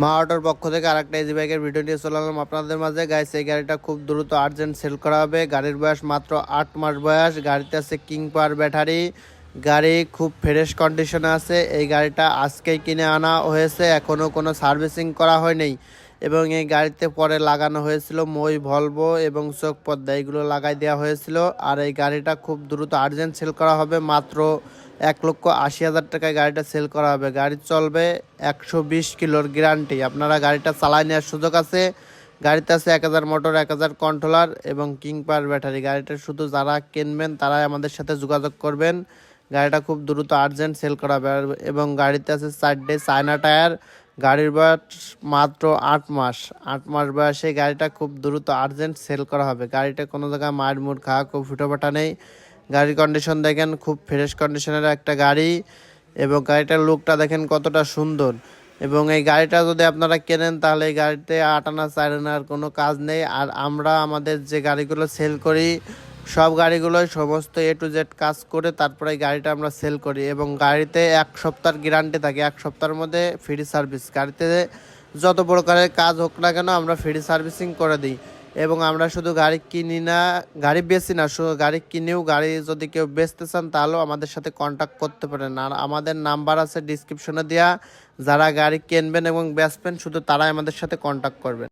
মা অটোর পক্ষ থেকে আরেকটা ইজি বাইকের ভিডিও নিয়ে চলে এলাম আপনাদের মাঝে। গাইস, এই গাড়িটা খুব দ্রুত আর্জেন্ট সেল করা হবে। গাড়ির বয়স মাত্র 8 মাস বয়স। গাড়িতে আছে কিং পাওয়ার ব্যাটারি। গাড়ি খুব ফ্রেশ কন্ডিশনে আছে। এই গাড়িটা আজকেই কিনে আনা হয়েছে, এখনও কোনো সার্ভিসিং করা হয়নি। এবং এই গাড়িতে পরে লাগানো হয়েছিল মই, ভলভো এবং চোখ পর্দা, এগুলো লাগাই দেওয়া হয়েছিল। আর এই গাড়িটা খুব দ্রুত আর্জেন্ট সেল করা হবে। মাত্র 1,80,000 টাকায় গাড়িটা সেল করা হবে। গাড়ি চলবে 120 কিলোর গ্যারান্টি। আপনারা গাড়িটা চালায় নেওয়ার সুযোগ আছে। গাড়িতে আছে 1000 মোটর, 1000 কন্ট্রোলার এবং কিং পাওয়ার ব্যাটারি। গাড়িটা শুধু যারা কিনবেন তারাই আমাদের সাথে যোগাযোগ করবেন। গাড়িটা খুব দ্রুত আর্জেন্ট সেল করা হবে। এবং গাড়িতে আছে 4 চায়না টায়ার। গাড়ির বয়স মাত্র 8 মাস। 8 মাস বয়সে গাড়িটা খুব দ্রুত আর্জেন্ট সেল করা হবে। গাড়িটা কোনো জায়গায় মায়ের মুড় খাওয়া খুব ফুটোফাটা নেই। গাড়ির কন্ডিশন দেখেন, খুব ফ্রেশ কন্ডিশনের একটা গাড়ি। এবং গাড়িটার লুকটা দেখেন কতটা সুন্দর। এবং এই গাড়িটা যদি আপনারা কেনেন তাহলে এই গাড়িতে 8 আনা 4 আনার কোনো কাজ নেই। আর আমরা আমাদের যে গাড়িগুলো সেল করি সব গাড়িগুলোই সমস্ত A to Z কাজ করে তারপরে এই গাড়িটা আমরা সেল করি। এবং গাড়িতে 1 সপ্তাহের গ্যারান্টি থাকে, 1 সপ্তাহের মধ্যে ফ্রি সার্ভিস। গাড়িতে যত প্রকারের কাজ হোক না কেন আমরা ফ্রি সার্ভিসিং করে দিই। এবং আমরা শুধু গাড়ি কিনি না, গাড়ি বেচি না, শুধু গাড়ি কিনেও গাড়ি যদি কেউ বেচতে চান তাহলেও আমাদের সাথে কন্ট্যাক্ট করতে পারেন। আর আমাদের নাম্বার আছে ডিসক্রিপশনে দেওয়া। যারা গাড়ি কিনবেন এবং বেচবেন শুধু তারাই আমাদের সাথে কন্ট্যাক্ট করবেন।